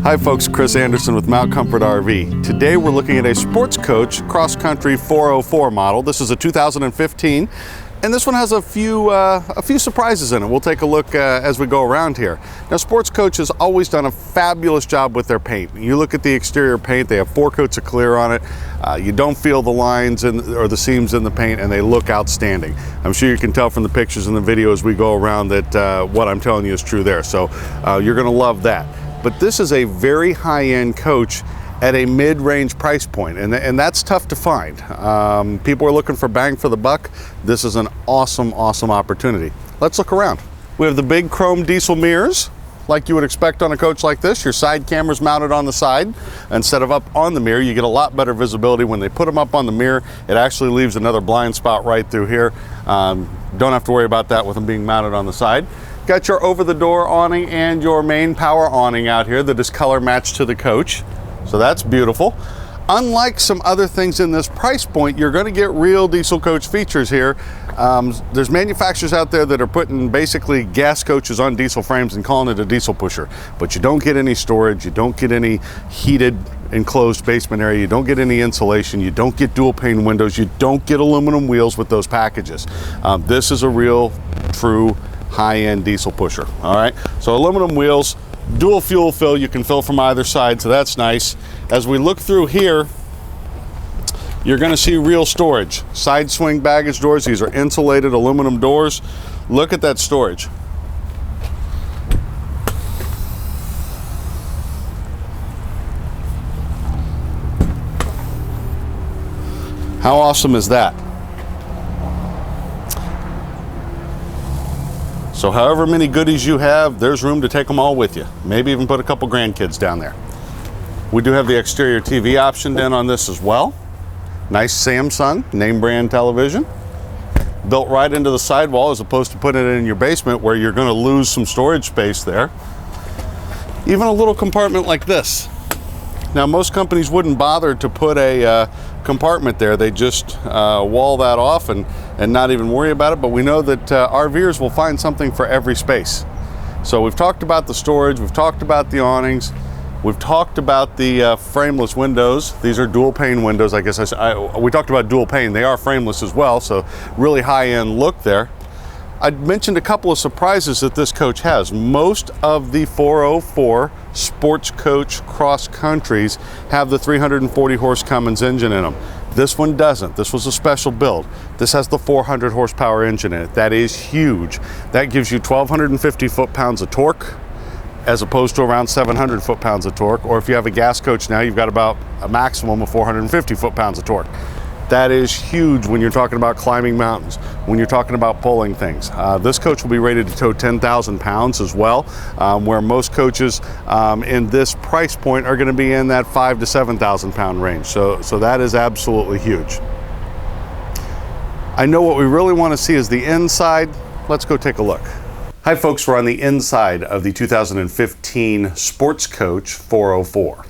Hi folks, Chris Anderson with Mount Comfort RV. Today we're looking at a Sportscoach Cross Country 404 model. This is a 2015, and this one has a few surprises in it. We'll take a look as we go around here. Now, Sportscoach has always done a fabulous job with their paint. You look at the exterior paint, they have 4 coats of clear on it. You don't feel the lines or the seams in the paint, and they look outstanding. I'm sure you can tell from the pictures and the video as we go around that what I'm telling you is true there. So you're gonna love that. But this is a very high-end coach at a mid-range price point, and that's tough to find. People are looking for bang for the buck. This is an awesome opportunity. Let's look around. We have the big chrome diesel mirrors, like you would expect on a coach like this. Your side camera's mounted on the side instead of up on the mirror. You get a lot better visibility when they put them up on the mirror. It actually leaves another blind spot right through here. Don't have to worry about that with them being mounted on the side. Got your over-the-door awning and your main power awning out here that is color matched to the coach. So that's beautiful. Unlike some other things in this price point, you're going to get real diesel coach features here. There's manufacturers out there that are putting basically gas coaches on diesel frames and calling it a diesel pusher, but you don't get any storage, you don't get any heated enclosed basement area, you don't get any insulation, you don't get dual pane windows, you don't get aluminum wheels with those packages. This is a real, true high-end diesel pusher. All right, so aluminum wheels, dual fuel fill, you can fill from either side, so that's nice. As we look through here, you're going to see real storage. Side swing baggage doors. These are insulated aluminum doors. Look at that storage. How awesome is that? So however many goodies you have, there's room to take them all with you. Maybe even put a couple grandkids down there. We do have the exterior TV option in on this as well. Nice Samsung name brand television. Built right into the sidewall as opposed to putting it in your basement where you're going to lose some storage space there. Even a little compartment like this. Now, most companies wouldn't bother to put a compartment there. They just wall that off and not even worry about it. But we know that RVers will find something for every space. So we've talked about the storage, we've talked about the awnings, we've talked about the frameless windows. These are dual pane windows. I guess we talked about dual pane. They are frameless as well, so really high-end look there. I mentioned a couple of surprises that this coach has. Most of the 404 Sportscoach Cross Countries have the 340 horse Cummins engine in them. This one doesn't. This was a special build. This has the 400 horsepower engine in it. That is huge. That gives you 1,250 foot-pounds of torque as opposed to around 700 foot-pounds of torque. Or if you have a gas coach now, you've got about a maximum of 450 foot-pounds of torque. That is huge when you're talking about climbing mountains, when you're talking about pulling things. This coach will be rated to tow 10,000 pounds as well, where most coaches in this price point are going to be in that 5,000 to 7,000 pound range. So that is absolutely huge. I know what we really want to see is the inside. Let's go take a look. Hi folks, we're on the inside of the 2015 Sportscoach 404.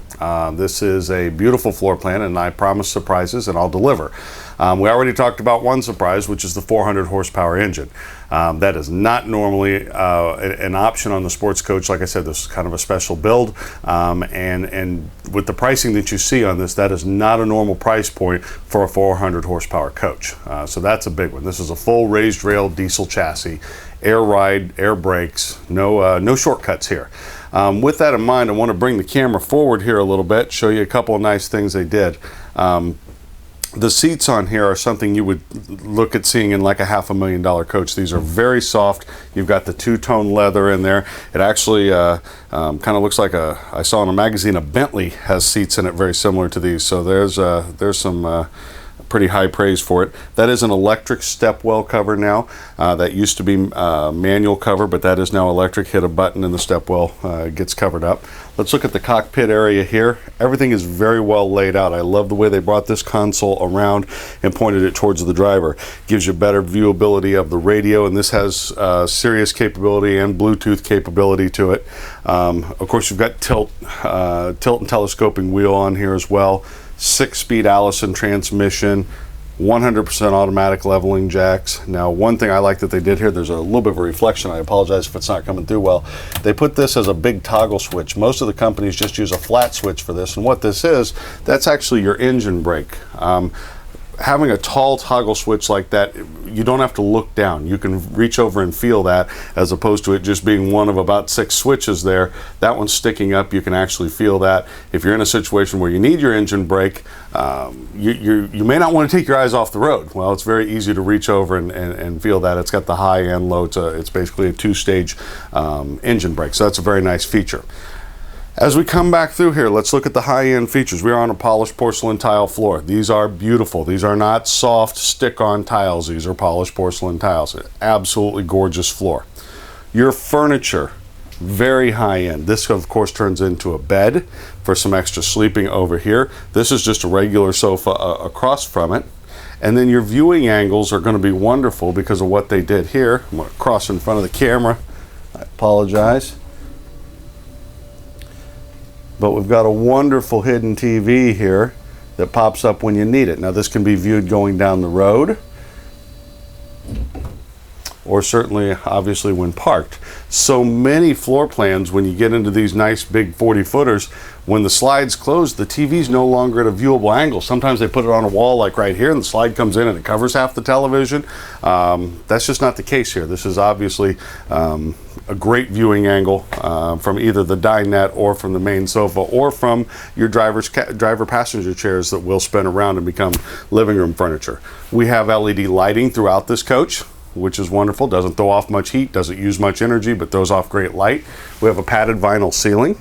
This is a beautiful floor plan, and I promise surprises, and I'll deliver. We already talked about one surprise, which is the 400 horsepower engine. That is not normally an option on the Sportscoach. Like I said, this is kind of a special build, and with the pricing that you see on this, that is not a normal price point for a 400 horsepower coach. So that's a big one. This is a full raised rail diesel chassis, air ride, air brakes, no shortcuts here. With that in mind, I want to bring the camera forward here a little bit, show you a couple of nice things they did. The seats on here are something you would look at seeing in like a $500,000 coach. These are very soft. You've got the two-tone leather in there. It actually kind of looks like I saw in a magazine, a Bentley has seats in it very similar to these. So there's some pretty high praise for it. That is an electric stepwell cover now. That used to be manual cover, but that is now electric. Hit a button and the stepwell gets covered up. Let's look at the cockpit area here. Everything is very well laid out. I love the way they brought this console around and pointed it towards the driver. Gives you better viewability of the radio, and this has Sirius capability and Bluetooth capability to it. Of course, you've got tilt and telescoping wheel on here as well. 6-speed Allison transmission, 100% automatic leveling jacks. Now, one thing I like that they did here, there's a little bit of a reflection. I apologize if it's not coming through well. They put this as a big toggle switch. Most of the companies just use a flat switch for this, and what this is, that's actually your engine brake. Having a tall toggle switch like that, you don't have to look down. You can reach over and feel that, as opposed to it just being one of about 6 switches there. That one's sticking up, you can actually feel that. If you're in a situation where you need your engine brake, you may not want to take your eyes off the road. Well, it's very easy to reach over and feel that. It's got the high and low. It's basically a 2-stage engine brake, so that's a very nice feature. As we come back through here, let's look at the high-end features. We are on a polished porcelain tile floor. These are beautiful. These are not soft stick-on tiles. These are polished porcelain tiles. Absolutely gorgeous floor. Your furniture, very high-end. This, of course, turns into a bed for some extra sleeping over here. This is just a regular sofa across from it. And then your viewing angles are going to be wonderful because of what they did here. I'm going to cross in front of the camera. I apologize. But we've got a wonderful hidden TV here that pops up when you need it. Now, this can be viewed going down the road, or certainly, obviously, when parked. So many floor plans, when you get into these nice big 40-footers, when the slides close, the TV's no longer at a viewable angle. Sometimes they put it on a wall like right here, and the slide comes in and it covers half the television. That's just not the case here. This is obviously a great viewing angle from either the dinette or from the main sofa or from your driver passenger chairs that will spin around and become living room furniture. We have LED lighting throughout this coach, which is wonderful. Doesn't throw off much heat, doesn't use much energy, but throws off great light. We have a padded vinyl ceiling.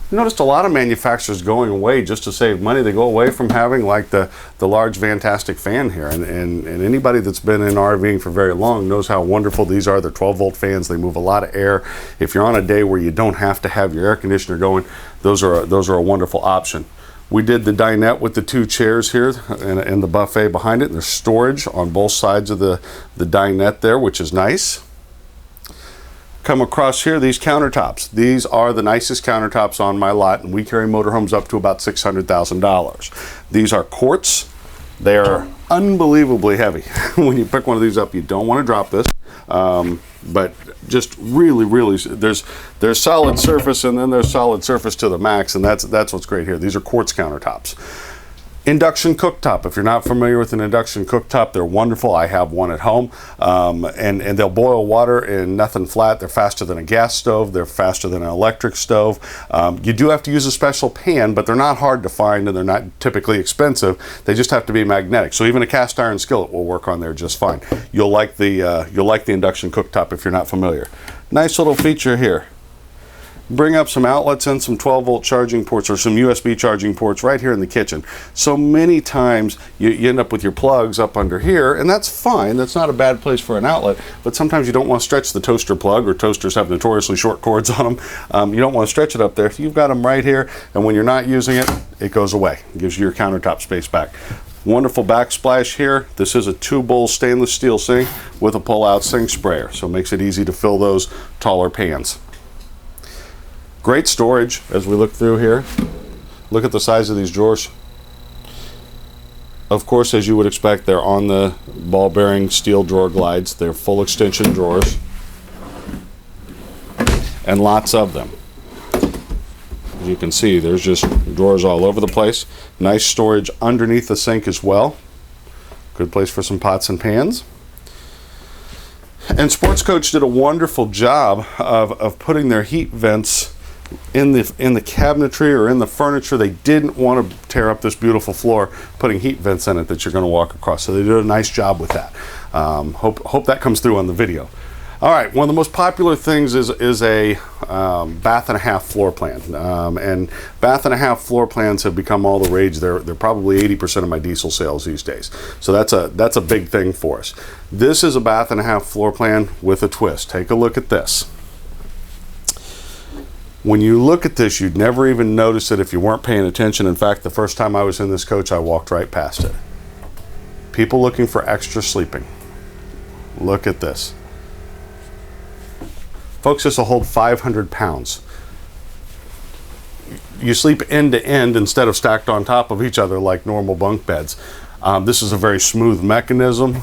Noticed a lot of manufacturers going away just to save money. They go away from having like the large Fantastic fan here, and anybody that's been in RVing for very long knows how wonderful these are. They're 12-volt fans. They move a lot of air. If you're on a day where you don't have to have your air conditioner going, those are a wonderful option. We did the dinette with the 2 chairs here and the buffet behind it. And there's storage on both sides of the dinette there, which is nice. Come across here, these countertops. These are the nicest countertops on my lot, and we carry motorhomes up to about $600,000. These are quartz. They are unbelievably heavy. When you pick one of these up, you don't want to drop this. But just really, there's solid surface, and then there's solid surface to the max, and that's what's great here. These are quartz countertops. Induction cooktop. If you're not familiar with an induction cooktop, they're wonderful. I have one at home, and they'll boil water in nothing flat. They're faster than a gas stove. They're faster than an electric stove. You do have to use a special pan, but they're not hard to find, and they're not typically expensive. They just have to be magnetic. So even a cast iron skillet will work on there just fine. You'll like the induction cooktop if you're not familiar. Nice little feature here. Bring up some outlets and some 12-volt charging ports or some USB charging ports right here in the kitchen. So many times you end up with your plugs up under here, and that's fine. That's not a bad place for an outlet, but sometimes you don't want to stretch the toaster plug, or toasters have notoriously short cords on them. You don't want to stretch it up there. If you've got them right here, and when you're not using it, it goes away. It gives you your countertop space back. Wonderful backsplash here. This is a 2-bowl stainless steel sink with a pull-out sink sprayer, so it makes it easy to fill those taller pans. Great storage as we look through here. Look at the size of these drawers. Of course, as you would expect, they're on the ball bearing steel drawer glides. They're full extension drawers, and lots of them. As you can see, there's just drawers all over the place. Nice storage underneath the sink as well. Good place for some pots and pans. And Sportscoach did a wonderful job of putting their heat vents in the cabinetry or in the furniture. They didn't want to tear up this beautiful floor putting heat vents in it that you're going to walk across. So they did a nice job with that. Hope that comes through on the video. All right, one of the most popular things is a bath and a half floor plan, and bath and a half floor plans have become all the rage. They're probably 80% of my diesel sales these days. So that's a big thing for us. This is a bath and a half floor plan with a twist. Take a look at this. When you look at this, you'd never even notice it if you weren't paying attention. In fact, the first time I was in this coach, I walked right past it. People looking for extra sleeping. Look at this. Folks, this will hold 500 pounds. You sleep end to end instead of stacked on top of each other like normal bunk beds. This is a very smooth mechanism.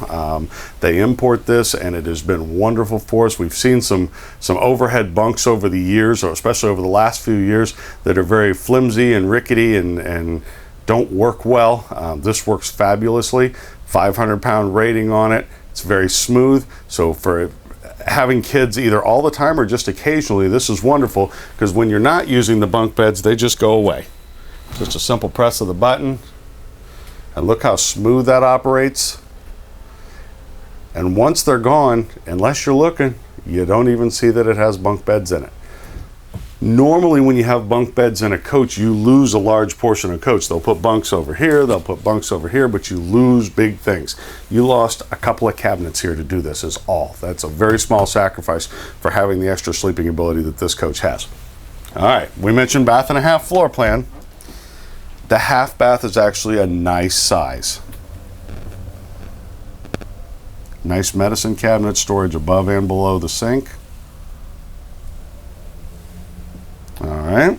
They import this, and it has been wonderful for us. We've seen some overhead bunks over the years, or especially over the last few years, that are very flimsy and rickety and don't work well. This works fabulously. 500-pound rating on it. It's very smooth. So for having kids either all the time or just occasionally, this is wonderful, because when you're not using the bunk beds, they just go away. Just a simple press of the button, and look how smooth that operates. And once they're gone, unless you're looking, you don't even see that it has bunk beds in it. Normally when you have bunk beds in a coach, you lose a large portion of coach. They'll put bunks over here, they'll put bunks over here, but you lose big things. You lost a couple of cabinets here to do this is all. That's a very small sacrifice for having the extra sleeping ability that this coach has. All right, we mentioned bath and a half floor plan. The half bath is actually a nice size. Nice medicine cabinet storage above and below the sink. All right.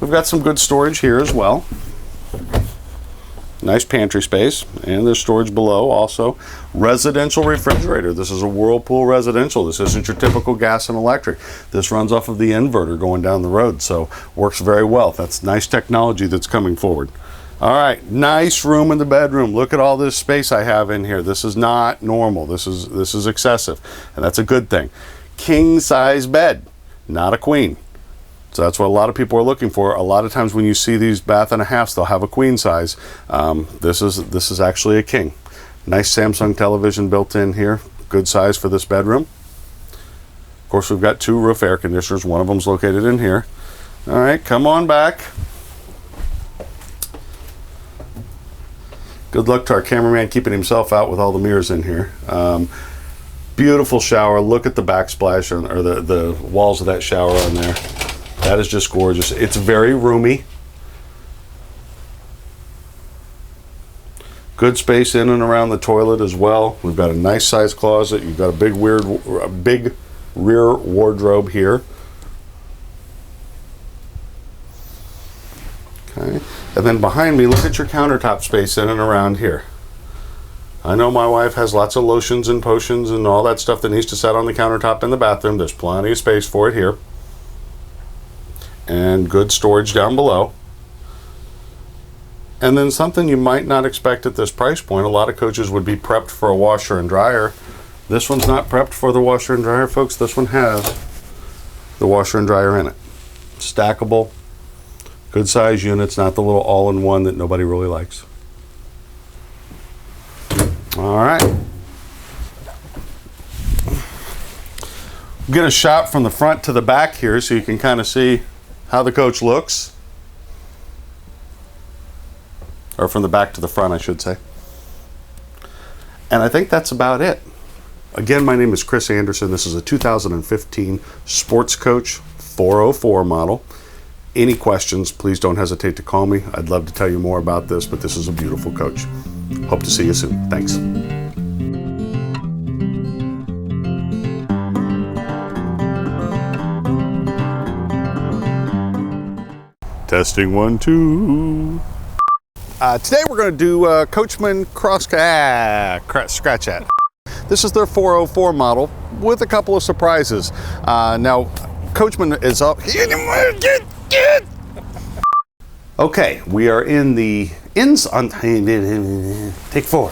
We've got some good storage here as well. Nice pantry space, and there's storage below also. Residential refrigerator. This is a Whirlpool residential. This isn't your typical gas and electric. This runs off of the inverter going down the road, so works very well. That's nice technology that's coming forward. All right, nice room in the bedroom. Look at all this space I have in here. This is not normal. This is excessive, and that's a good thing. King size bed, not a queen. So that's what a lot of people are looking for. A lot of times when you see these bath and a halves, they'll have a queen size. This is actually a king. Nice Samsung television built in here. Good size for this bedroom. Of course, we've got 2 roof air conditioners. One of them's located in here. All right, come on back. Good luck to our cameraman keeping himself out with all the mirrors in here. Beautiful shower. Look at the backsplash or the walls of that shower on there. That is just gorgeous. It's very roomy. Good space in and around the toilet as well. We've got a nice sized closet. You've got a big rear wardrobe here. Okay. And then behind me, look at your countertop space in and around here. I know my wife has lots of lotions and potions and all that stuff that needs to set on the countertop in the bathroom. There's plenty of space for it here. And good storage down below. And then something you might not expect at this price point, a lot of coaches would be prepped for a washer and dryer. This one's not prepped for the washer and dryer, folks. This one has the washer and dryer in it. Stackable, good size units, not the little all-in-one that nobody really likes. All right. Get a shot from the front to the back here so you can kind of see how the coach looks. Or from the back to the front, I should say. And I think that's about it. Again, my name is Chris Anderson. This is a 2015 Sportscoach 404 model. Any questions, please don't hesitate to call me. I'd love to tell you more about this, but this is a beautiful coach. Hope to see you soon. Thanks. Testing 1, 2. Today we're going to do Coachmen Scratch At. This is their 404 model with a couple of surprises. Now, Coachmen is up. Okay, we are in the take 4.